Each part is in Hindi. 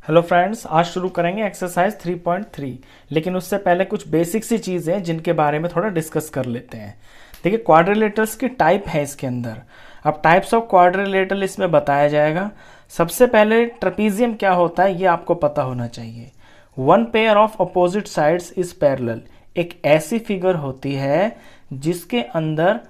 हेलो फ्रेंड्स, आज शुरू करेंगे एक्सरसाइज 3.3। लेकिन उससे पहले कुछ बेसिक सी चीज़ें हैं जिनके बारे में थोड़ा डिस्कस कर लेते हैं। देखिए, क्वाड्रिलेटरल्स की टाइप है इसके अंदर। अब टाइप्स ऑफ क्वाड्रिलेटरल इसमें बताया जाएगा। सबसे पहले ट्रेपीजियम क्या होता है ये आपको पता होना चाहिए। One pair of opposite sides is parallel. एक ऐसी फिगर होती है जिसके अंदर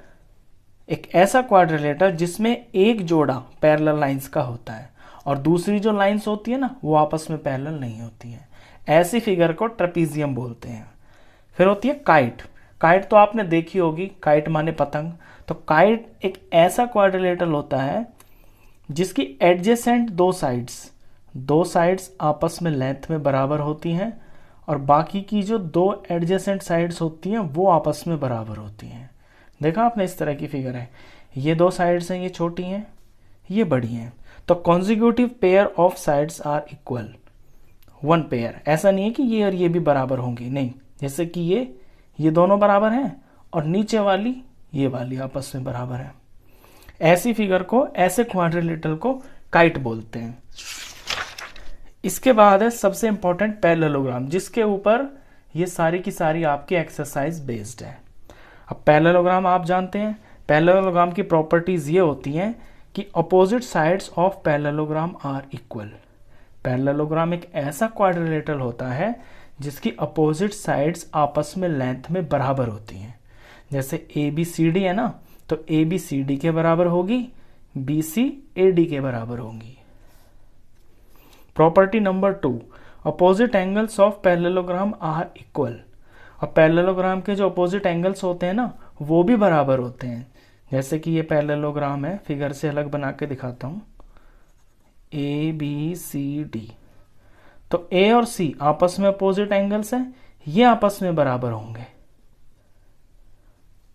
एक ऐसा क्वाड्रिलेटर जिसमें एक जोड़ा पैरेलल लाइंस का होता है और दूसरी जो लाइंस होती है ना वो आपस में पैरेलल नहीं होती हैं। ऐसी फिगर को ट्रेपीजियम बोलते हैं। फिर होती है काइट। काइट तो आपने देखी होगी, काइट माने पतंग। तो काइट एक ऐसा क्वाड्रिलेटर होता है जिसकी एडजेसेंट दो साइड्स आपस में लेंथ में बराबर होती हैं और बाकी की जो दो एडजेसेंट साइड्स होती हैं वो आपस में बराबर होती हैं। देखा आपने, इस तरह की फिगर है। ये दो साइड्स हैं, ये छोटी हैं, ये बड़ी हैं। तो consecutive pair of sides are equal. One pair, ऐसा नहीं है कि ये और ये भी बराबर होंगे, नहीं। जैसे कि ये दोनों बराबर हैं और नीचे वाली ये वाली आपस में बराबर है। ऐसी फिगर को, ऐसे क्वाड्रिलेटरल को काइट बोलते हैं। इसके बाद है सबसे इंपॉर्टेंट पैरेललोग्राम, जिसके ऊपर ये सारी की सारी आपकी एक्सरसाइज बेस्ड है। अब पैरेललोग्राम आप जानते हैं। पैरेललोग्राम की प्रॉपर्टीज ये होती हैं कि opposite sides of parallelogram are equal. Parallelogram एक ऐसा क्वाड्रिलेटरल होता है जिसकी अपोजिट साइड्स आपस में लेंथ में बराबर होती हैं। जैसे ए बी सी डी है ना, तो ए बी सी डी के बराबर होगी, बी सी ए डी के बराबर होगी। Property number 2, opposite angles of parallelogram are equal. और पैरेललोग्राम के जो अपोजिट एंगल्स होते हैं ना वो भी बराबर होते हैं। जैसे कि ये पैरेललोग्राम है, फिगर से अलग बना के दिखाता हूं। ए बी सी डी, तो ए और सी आपस में अपोजिट एंगल्स हैं, ये आपस में बराबर होंगे।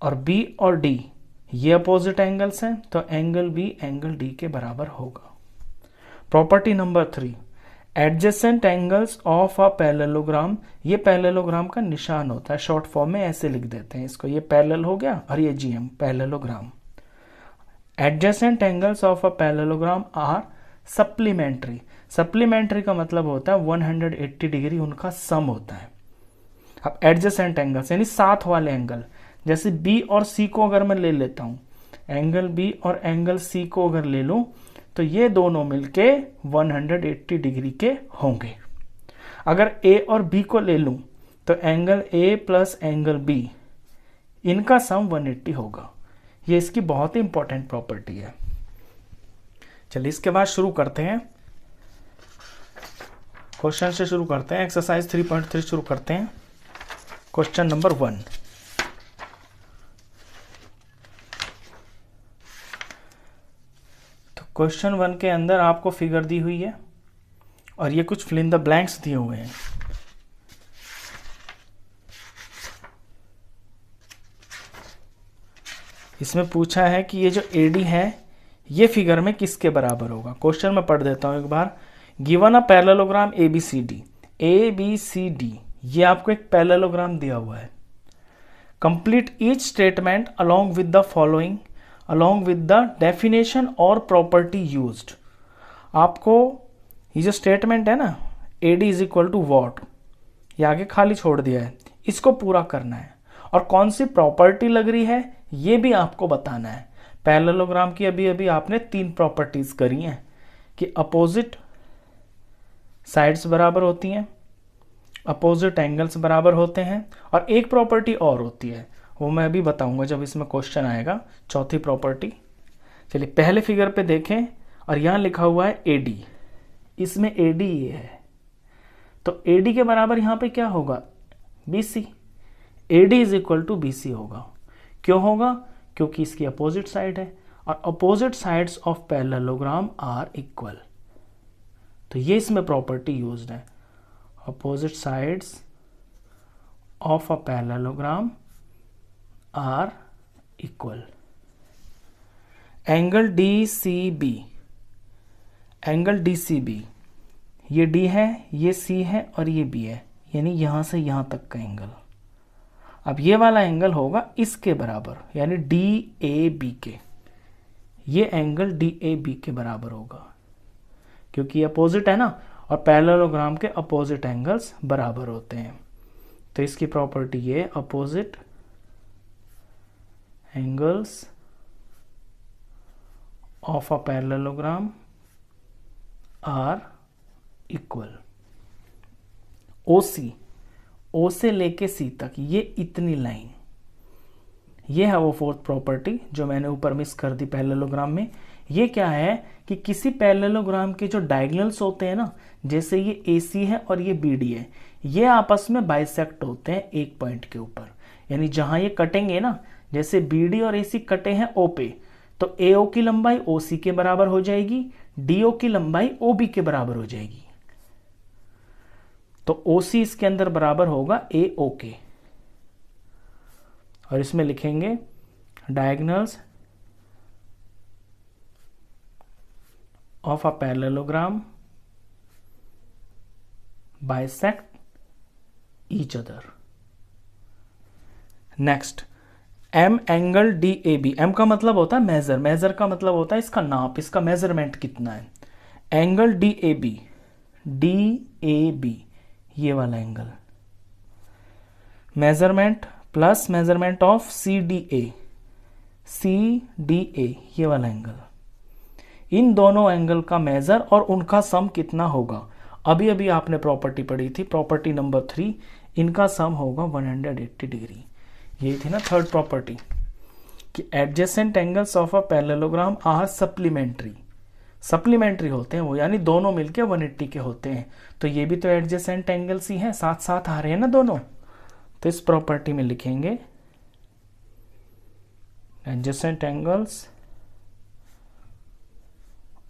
और बी और डी ये अपोजिट एंगल्स हैं, तो एंगल बी एंगल डी के बराबर होगा। Property number 3, adjacent angles of a parallelogram. ये पैरेललोग्राम का निशान होता है, शॉर्ट फॉर्म में ऐसे लिख देते हैं इसको। ये पैरेलल हो गया और ये GM, parallelogram. Adjacent angles of a parallelogram are supplementary. Supplementary का मतलब होता है 180 डिग्री उनका सम होता है। अब एडजेसेंट एंगल्स यानी साथ वाले एंगल, जैसे बी और सी को अगर मैं ले लेता हूं, एंगल बी और एंगल सी को अगर ले लूं तो ये दोनों मिलके 180 डिग्री के होंगे। अगर ए और बी को ले लूं तो angle A plus angle B, इनका सम 180 होगा। ये इसकी बहुत ही इंपॉर्टेंट प्रॉपर्टी है। चलिए इसके बाद शुरू करते हैं, क्वेश्चन से शुरू करते हैं। एक्सरसाइज 3.3 शुरू करते हैं। क्वेश्चन नंबर 1, क्वेश्चन 1 के अंदर आपको फिगर दी हुई है और ये कुछ फिल इन द ब्लैंक्स दिए हुए हैं। इसमें पूछा है कि ये जो AD है ये फिगर में किसके बराबर होगा। क्वेश्चन में पढ़ देता हूं एक बार। Given a parallelogram ABCD, ABCD ये आपको एक पैरेललोग्राम दिया हुआ है। Complete each statement along with the following along with the definition और property used। आपको ये जो स्टेटमेंट है ना, AD is equal to what, ये आगे खाली छोड़ दिया है, इसको पूरा करना है। और कौन सी प्रॉपर्टी लग रही है ये भी आपको बताना है। पैरेललोग्राम की अभी अभी आपने 3 प्रॉपर्टीज करी हैं कि अपोजिट साइड्स बराबर होती हैं, अपोजिट एंगल्स बराबर होते हैं, और एक प्रॉपर्टी और होती है, वो मैं अभी बताऊंगा जब इसमें क्वेश्चन आएगा, चौथी प्रॉपर्टी। चलिए पहले फिगर पे देखें और यहां लिखा हुआ है AD, इसमें AD ये है, तो AD के बराबर यहां पे क्या होगा, BC। AD is equal to BC होगा। क्यों होगा, क्योंकि इसकी अपोजिट साइड है और opposite sides of parallelogram are equal. तो ये इसमें प्रॉपर्टी यूज्ड है, opposite sides of a parallelogram are equal. Angle DCB, angle DCB ये D है, ये C है और ये B है, यानी यहां से यहां तक का एंगल। अब ये वाला एंगल होगा इसके बराबर, यानी DAB के। ये एंगल DAB के बराबर होगा क्योंकि अपोजिट है ना, और पैरेललोग्राम के अपोजिट एंगल्स बराबर होते हैं। तो इसकी प्रॉपर्टी ये, opposite angles of a parallelogram are equal. OC, O से लेके सी तक ये इतनी लाइन, ये है वो फोर्थ प्रॉपर्टी जो मैंने ऊपर मिस कर दी पैरेललोग्राम में। ये क्या है कि किसी पैरेललोग्राम के जो डायगोनल्स होते हैं ना, जैसे ये AC है और ये BD है, ये आपस में बाइसेक्ट होते हैं एक पॉइंट के ऊपर। यानी जहां ये कटेंगे ना, जैसे BD और AC कटे हैं O पे, तो AO की लंबाई OC के बराबर हो जाएगी, DO की लंबाई OB के बराबर हो जाएगी। तो OC इसके अंदर बराबर होगा AO के, और इसमें लिखेंगे diagonals of a parallelogram bisect each other. Next, M angle DAB। M का मतलब होता है मेजर, मेजर का मतलब होता है इसका नाप, इसका मेजरमेंट कितना है। एंगल DAB, DAB ये वाला angle, measurement plus measurement of CDA, CDA ये वाला एंगल, इन दोनों एंगल का मेजर और उनका सम कितना होगा। अभी अभी आपने प्रॉपर्टी पढ़ी थी, प्रॉपर्टी नंबर 3, इनका सम होगा 180 डिग्री। ये थी ना थर्ड प्रॉपर्टी कि adjacent angles of a parallelogram are supplementary, supplementary होते हैं वो, यानी दोनों मिलके 180 के होते हैं। तो ये भी तो एडजेसेंट एंगल्स ही हैं, साथ साथ आ रहे हैं ना दोनों। तो इस प्रॉपर्टी में लिखेंगे adjacent angles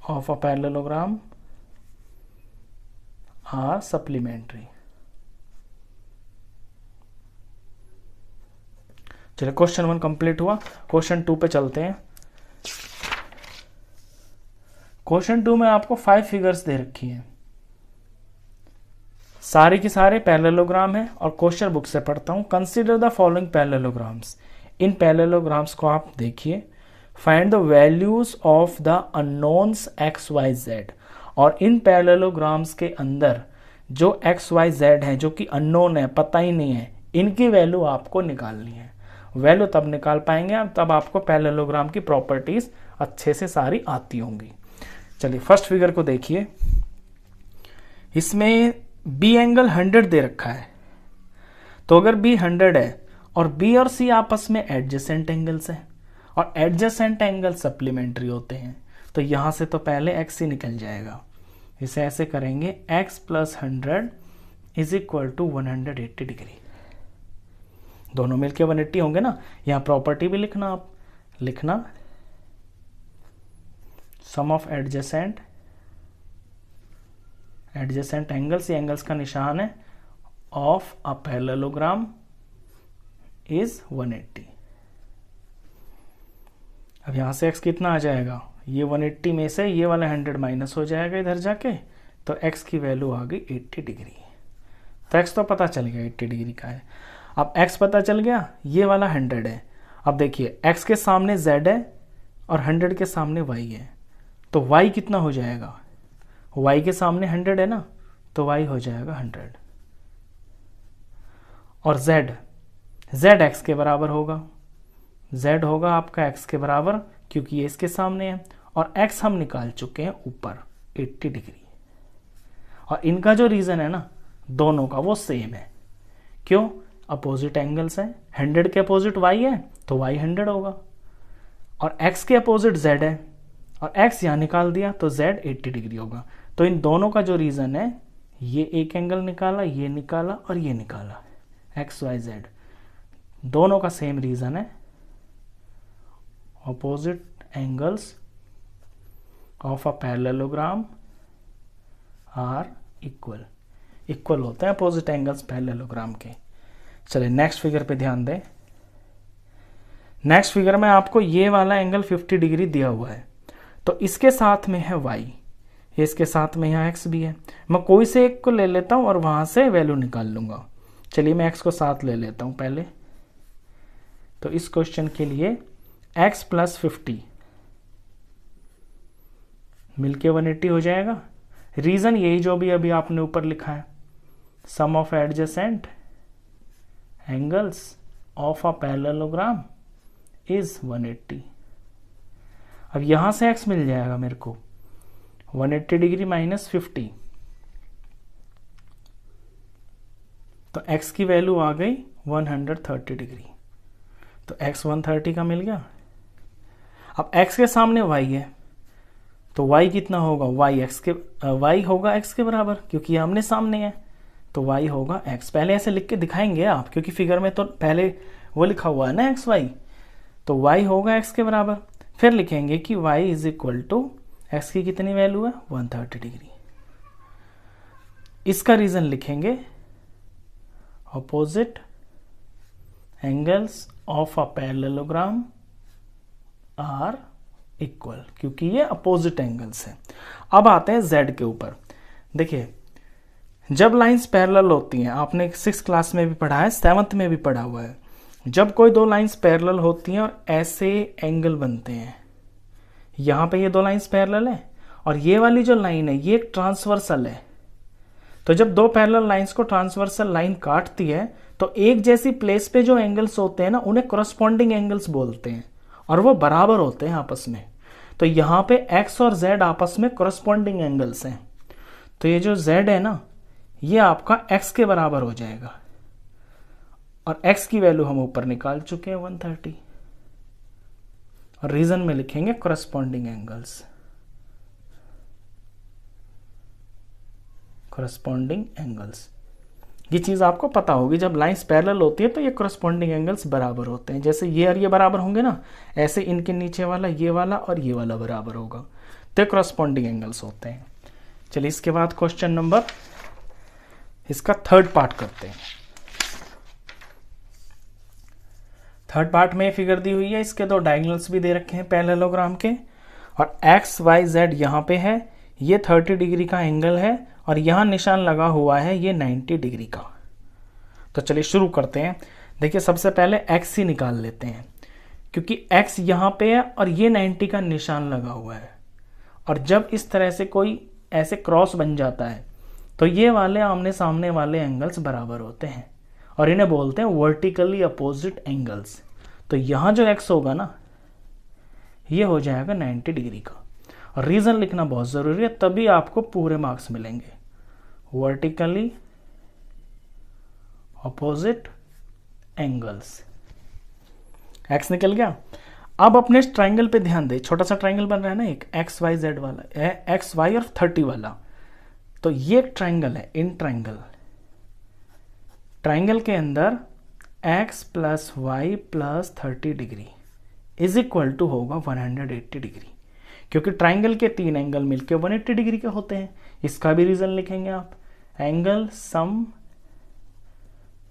of a parallelogram are supplementary. चलिए क्वेश्चन 1 कंप्लीट हुआ। क्वेश्चन 2 पे चलते हैं। क्वेश्चन 2 में आपको 5 फिगर्स दे रखी हैं, सारे के सारे पैरेललोग्राम है, और क्वेश्चन बुक से पढ़ता हूं। Consider the following parallelograms. इन पैरेललोग्राम्स को आप देखिए। Find the values of the unknowns x y z. और इन पैरेललोग्राम्स के अंदर जो एक्स वाई जेड है, जो कि अननोन है, पता ही नहीं है, इनकी वैल्यू आपको निकालनी है। वैल्यू तब निकाल पाएंगे आप तब आपको पैरेललोग्राम की प्रॉपर्टीज अच्छे से सारी आती होंगी। चलिए फर्स्ट फिगर को देखिए। इसमें बी एंगल 100 दे रखा है, तो अगर बी 100 है और बी और सी आपस में एडजेसेंट एंगल्स हैं, और एडजेसेंट एंगल सप्लीमेंट्री होते हैं, तो यहां से तो पहले एक्स ही निकल जाएगा। इसे ऐसे करेंगे, x + 100 = 180 डिग्री। दोनों मिलके 180 होंगे ना। यहां प्रॉपर्टी भी लिखना, आप लिखना सम ऑफ एडजेसेंट एंगल्स, ये एंगल्स का निशान है, ऑफ अ पैरेललोग्राम इज 180। अब यहां से x कितना आ जाएगा, ये 180 में से ये वाला 100 माइनस हो जाएगा इधर जाके, तो x की वैल्यू आ गई 80 डिग्री। तो x तो पता चल गया 80 डिग्री का है। अब x पता चल गया, ये वाला 100 है। अब देखिए x के सामने z है और 100 के सामने y है, तो y कितना हो जाएगा, y के सामने 100 है ना, तो y हो जाएगा 100। और z x के बराबर होगा, z होगा आपका x के बराबर, क्योंकि ये इसके सामने है, और x हम निकाल चुके हैं ऊपर 80 डिग्री। और इनका जो रीजन है ना, दोनों का वो सेम है। क्यों, अपोजिट एंगल्स है। 100 के अपोजिट y है तो y 100 होगा, और x के अपोजिट z है, और x यहां निकाल दिया तो z 80 डिग्री होगा। तो इन दोनों का जो रीजन है, ये एक एंगल निकाला, ये निकाला और ये निकाला, x y z दोनों का सेम रीजन है। Opposite angles of a parallelogram are equal होते हैं अपोजिट एंगल्स पैरेललोग्राम के। चलिए नेक्स्ट फिगर पे ध्यान दें। नेक्स्ट फिगर में आपको ये वाला एंगल 50 डिग्री दिया हुआ है, तो इसके साथ में है y, ये इसके साथ में यहाँ x भी है। मैं कोई से एक को ले लेता हूँ और वहां से वैल्यू निकाल लूंगा। चलिए मैं x को साथ ले लेता हूँ पहले। तो इस क्वेश्चन के लिए x + 50 मिलके 180 हो जाएगा। रीजन यही जो भी अभी आपने ऊपर लिखा है, sum of adjacent angles of a parallelogram is 180। अब यहां से x मिल जाएगा मेरे को 180 डिग्री माइनस 50, तो x की वैल्यू आ गई 130 डिग्री। तो x 130 का मिल गया। अब x के सामने y है, तो y कितना होगा, y होगा x के बराबर, क्योंकि ये आमने सामने है, तो y होगा x। पहले ऐसे लिख के दिखाएंगे आप, क्योंकि फिगर में तो पहले वो लिखा हुआ है ना x y, तो y होगा x के बराबर। फिर लिखेंगे कि y is equal to x की कितनी वैल्यू है, 130 डिग्री। इसका रीजन लिखेंगे opposite angles of a parallelogram are equal, क्योंकि ये अपोजिट एंगल्स है। अब आते हैं z के ऊपर। देखिए जब लाइंस पैरेलल होती हैं, आपने 6th क्लास में भी पढ़ा है, 7th में भी पढ़ा हुआ है, जब कोई दो लाइंस पैरेलल होती हैं और ऐसे एंगल बनते हैं, यहां पे ये दो लाइंस पैरेलल है और ये वाली जो लाइन है ये एक ट्रांसवर्सल है। तो जब दो पैरेलल लाइंस को ट्रांसवर्सल लाइन काटती है तो एक जैसी प्लेस पे जो एंगल्स होते हैं ना, उन्हें कोरस्पॉन्डिंग एंगल्स बोलते हैं और वो बराबर होते हैं आपस में। तो यहां पे x और z आपस में कोरस्पॉन्डिंग एंगल्स हैं, तो ये जो z है ना, ये आपका x के बराबर हो जाएगा, और x की वैल्यू हम ऊपर निकाल चुके हैं 130, और रीजन में लिखेंगे कोरस्पॉन्डिंग एंगल्स, कोरस्पॉन्डिंग एंगल्स। ये चीज आपको पता होगी, जब लाइंस पैरेलल होती है तो ये कोरस्पॉन्डिंग एंगल्स बराबर होते हैं। जैसे ये और ये बराबर होंगे ना, ऐसे इनके नीचे वाला ये वाला और ये वाला बराबर होगा, तो ये कोरस्पॉन्डिंग एंगल्स होते हैं। चलिए इसके बाद क्वेश्चन नंबर, इसका थर्ड पार्ट करते हैं। थर्ड पार्ट में फिगर दी हुई है, इसके दो डायगोनल्स भी दे रखे हैं पैरेललोग्राम के, और x y z यहाँ पे है, ये 30 डिग्री का एंगल है और यहाँ निशान लगा हुआ है ये 90 डिग्री का। तो चलिए शुरू करते हैं। देखिए सबसे पहले x ही निकाल लेते हैं, क्योंकि x यहाँ पे है और ये 90 का निशान लगा हुआ है, और जब इस तरह से कोई ऐसे क्रॉस बन जाता है तो ये वाले आमने सामने वाले एंगल्स बराबर होते हैं और इन्हें बोलते हैं वर्टिकली अपोजिट एंगल्स। तो यहाँ जो x होगा ना, ये हो जाएगा 90 डिग्री का, और रीजन लिखना बहुत जरूरी है, तभी आपको पूरे मार्क्स मिलेंगे। वर्टिकली अपोजिट एंगल्स, x निकल गया। अब अपने इस ट्राइंगल पे ध्यान दे, छोटा सा ट्राइंगल बन रहा है ना, एक एक्स वाई जेड वाला, एक्स वाई और 30 वाला, तो ये एक ट्राइंगल है, इन ट्राइंगल। ट्राइंगल के अंदर x plus y plus 30 degree is equal to होगा 180 डिग्री, क्योंकि ट्राइंगल के तीन एंगल मिलके 180 डिग्री के होते हैं। इसका भी रीजन लिखेंगे आप, angle sum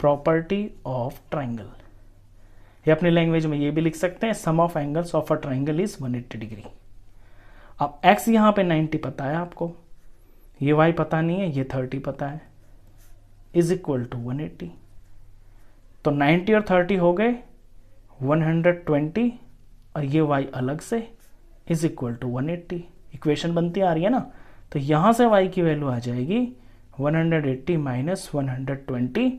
property of triangle, या अपनी लैंग्वेज में ये भी लिख सकते हैं, sum of angles of a triangle is 180 degree. अब x यहां पे 90 पता है आपको, ये y पता नहीं है, ये 30 पता है, इज इक्वल टू 180। तो 90 और 30 हो गए 120, और ये y अलग से इज इक्वल टू 180। इक्वेशन बनती आ रही है ना, तो यहां से y की वैल्यू आ जाएगी 180 माइनस 120,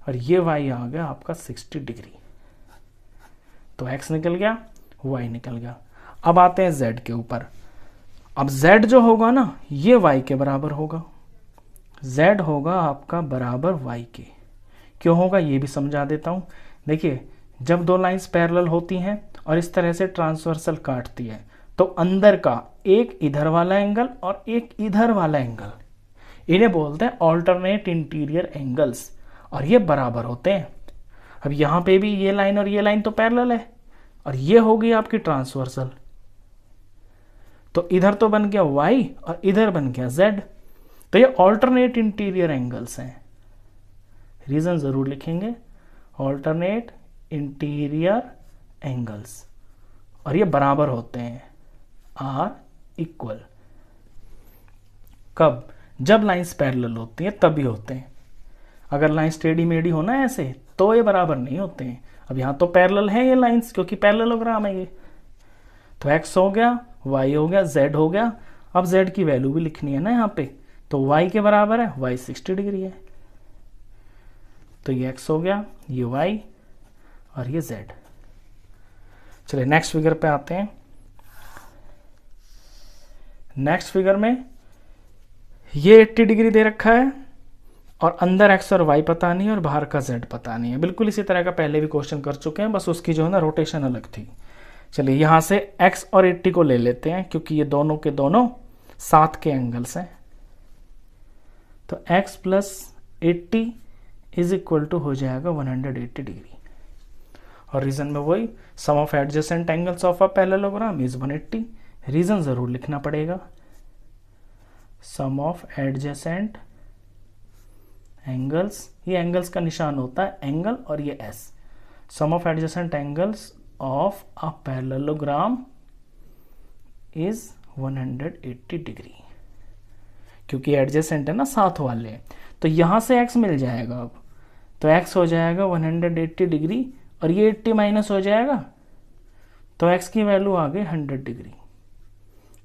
और ये y आ गया आपका 60 डिग्री। तो x निकल गया, y निकल गया। अब आते हैं z के ऊपर। अब z जो होगा ना, ये y के बराबर होगा, z होगा आपका बराबर y के। क्यों होगा ये भी समझा देता हूं। देखिए जब दो लाइंस पैरेलल होती हैं और इस तरह से ट्रांसवर्सल काटती है, तो अंदर का एक इधर वाला एंगल और एक इधर वाला एंगल, इन्हें बोलते हैं ऑल्टरनेट इंटीरियर एंगल्स, और ये बराबर होते हैं। अब यहां पे भी ये लाइन और ये लाइन तो पैरेलल है, और ये होगी आपकी ट्रांसवर्सल, तो इधर तो बन गया y और इधर बन गया z, तो ये ऑल्टरनेट इंटीरियर एंगल्स हैं। रीजन जरूर लिखेंगे, ऑल्टरनेट इंटीरियर एंगल्स, और ये बराबर होते हैं, आर इक्वल। कब? जब लाइंस पैरेलल होती हैं तभी होते हैं। अगर लाइंस टेढ़ी मेढ़ी होना ऐसे, तो ये बराबर नहीं होते हैं। अब यहां तो पैरेलल है ये लाइंस, क्योंकि पैरेललोग्राम है ये, तो x हो गया, y हो गया, z हो गया। अब z की वैल्यू भी लिखनी है ना यहाँ पे, तो y के बराबर है, y 60 डिग्री है, तो ये x हो गया, ये y और ये z। चलिए नेक्स्ट फिगर पे आते हैं। नेक्स्ट फिगर में ये 80 डिग्री दे रखा है और अंदर x और y पता नहीं है और बाहर का z पता नहीं है। बिल्कुल इसी तरह का पहले भी क्वेश्चन कर चुके हैं, बस उसकी जो है ना रोटेशन अलग थी। चलिए यहाँ से x और 80 को ले लेते हैं क्योंकि ये दोनों के दोनों साथ के एंगल्स हैं। तो x plus 80 is equal to हो जाएगा 180 डिग्री, और रीजन में वही sum of adjacent angles of a parallelogram is 180। Reason जरूर लिखना पड़ेगा, सम ऑफ एडजेसेंट एंगल्स, ये एंगल्स का निशान होता है एंगल और ये s, sum of adjacent angles of a parallelogram is 180 degree, क्योंकि एडजेसेंट है ना साथ वाले, तो यहां से x मिल जाएगा। अब तो x हो जाएगा 180 डिग्री और ये 80 माइनस हो जाएगा, तो x की वैल्यू आ गई 100 डिग्री।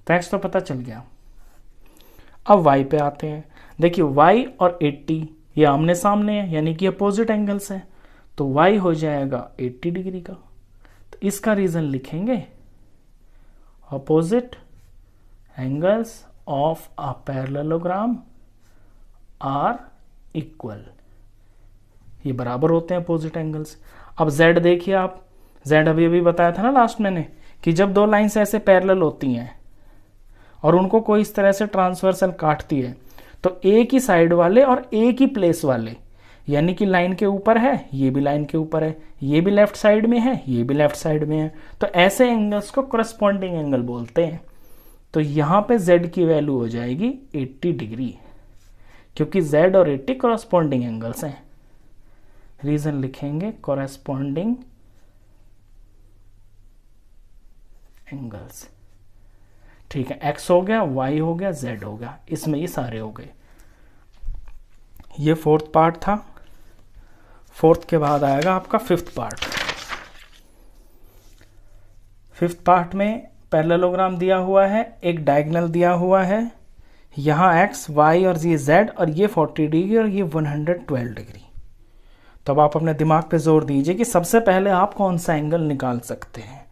तो x तो पता चल गया। अब y पे आते हैं। देखिए y और 80 ये आमने सामने है, यानी कि अपोजिट एंगल्स हैं, तो y हो जाएगा 80 डिग्री का। तो इसका रीजन लिखेंगे opposite angles of a parallelogram are equal, ये बराबर होते हैं अपोजिट एंगल्स। अब z देखिए आप, z अभी बताया था ना लास्ट मैंने कि जब दो लाइंस ऐसे पैरेलल होती हैं और उनको कोई इस तरह से ट्रांसवर्सल काटती है, तो एक ही साइड वाले और एक ही प्लेस वाले, यानी कि लाइन के ऊपर है, ये भी लाइन के ऊपर है, ये भी लेफ्ट साइड में है, ये भी लेफ्ट साइड में है, तो ऐसे एंगल्स को करस्पॉन्डिंग एंगल बोलते हैं। तो यहां पे z की वैल्यू हो जाएगी 80 डिग्री, क्योंकि z और 80 करस्पॉन्डिंग एंगल्स हैं। रीजन लिखेंगे करस्पॉन्डिंग एंगल्स। ठीक है, x हो गया, y हो गया, z हो गया, इसमें ये सारे हो गए। ये फोर्थ पार्ट था। फोर्थ के बाद आएगा आपका फिफ्थ पार्ट। फिफ्थ पार्ट में पैरेललोग्राम दिया हुआ है, एक डायगोनल दिया हुआ है, यहाँ x, y और ये z, और ये 40 डिग्री और ये 112 डिग्री। तो अब आप अपने दिमाग पे जोर दीजिए कि सबसे पहले आप कौन सा एंगल निकाल सकते हैं।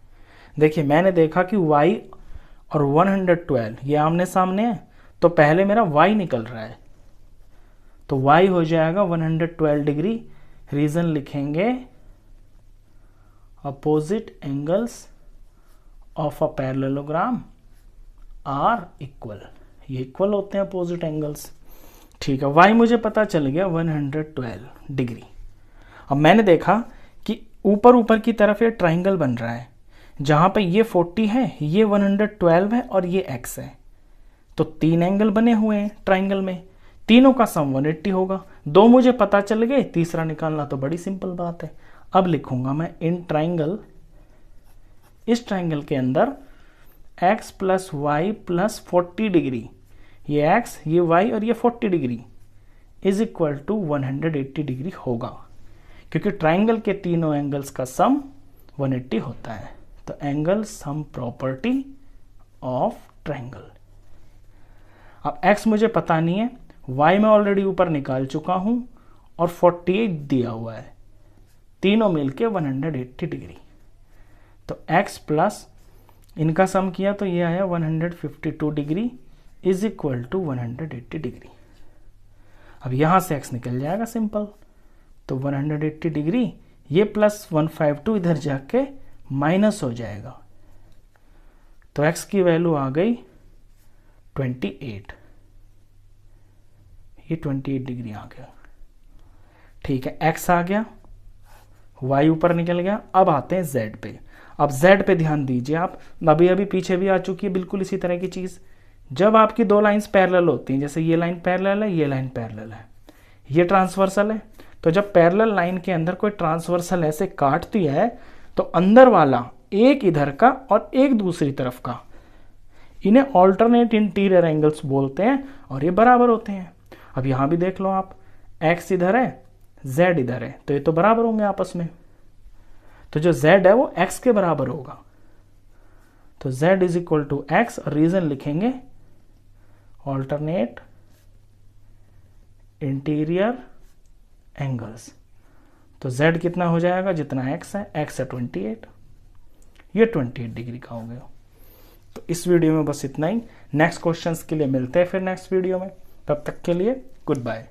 देखिए मैंने देखा कि y और 112 ये आमने सामने है, तो पहले मेरा y निकल रहा है, तो y हो जाएगा 112 डिग्री। रीजन लिखेंगे opposite angles of a parallelogram are equal, ये इक्वल होते हैं अपोजिट एंगल्स। ठीक है, y मुझे पता चल गया 112 डिग्री। अब मैंने देखा कि ऊपर ऊपर की तरफ ये ट्राइंगल बन रहा है, जहां पे ये 40 है, ये 112 है और ये x है, तो तीन एंगल बने हुए हैं ट्राइंगल में, तीनों का सम 180 होगा। दो मुझे पता चल गए, तीसरा निकालना तो बड़ी सिंपल बात है। अब लिखूंगा मैं इन ट्राइंगल, इस ट्राइंगल के अंदर x plus y plus 40 degree, ये x, ये y और ये 40 degree is equal to 180 degree होगा, क्योंकि ट्राइंगल के तीनों एंगल्स का सम 180 होता है। तो angle sum property of triangle. अब x मुझे पता नहीं है, y मैं ऑलरेडी ऊपर निकाल चुका हूं और 48 दिया हुआ है, तीनों मिलके 180 डिग्री। तो x प्लस इनका सम किया तो ये आया 152 degree is equal to 180 degree. अब यहां से x निकल जाएगा सिंपल, तो 180 डिग्री ये प्लस 152 इधर जाके माइनस हो जाएगा, तो x की वैल्यू आ गई 28, ये 28 डिग्री आ गया। ठीक है, x आ गया, y ऊपर निकल गया। अब आते हैं z पे। अब z पे ध्यान दीजिए आप, अभी पीछे भी आ चुकी है बिल्कुल इसी तरह की चीज। जब आपकी दो लाइंस पैरेलल होती हैं, जैसे ये लाइन पैरेलल है, ये लाइन पैरेलल है, ये ट्रांसवर्सल है, तो जब पैरेलल लाइन के अंदर कोई ट्रांसवर्सल ऐसे काटती है, तो अंदर वाला एक इधर का और एक दूसरी तरफ का, इन्हें ऑल्टरनेट इंटीरियर एंगल्स बोलते हैं और ये बराबर होते हैं। अब यहां भी देख लो आप, x इधर है, z इधर है, तो ये तो बराबर होंगे आपस में, तो जो z है वो x के बराबर होगा, तो z is equal to x। और रीजन लिखेंगे ऑल्टरनेट इंटीरियर एंगल्स। तो z कितना हो जाएगा, जितना x है, x है 28, ये 28 डिग्री का हो गया। तो इस वीडियो में बस इतना ही। नेक्स्ट क्वेश्चंस के लिए मिलते हैं फिर नेक्स्ट वीडियो में, तब तक के लिए गुड बाय।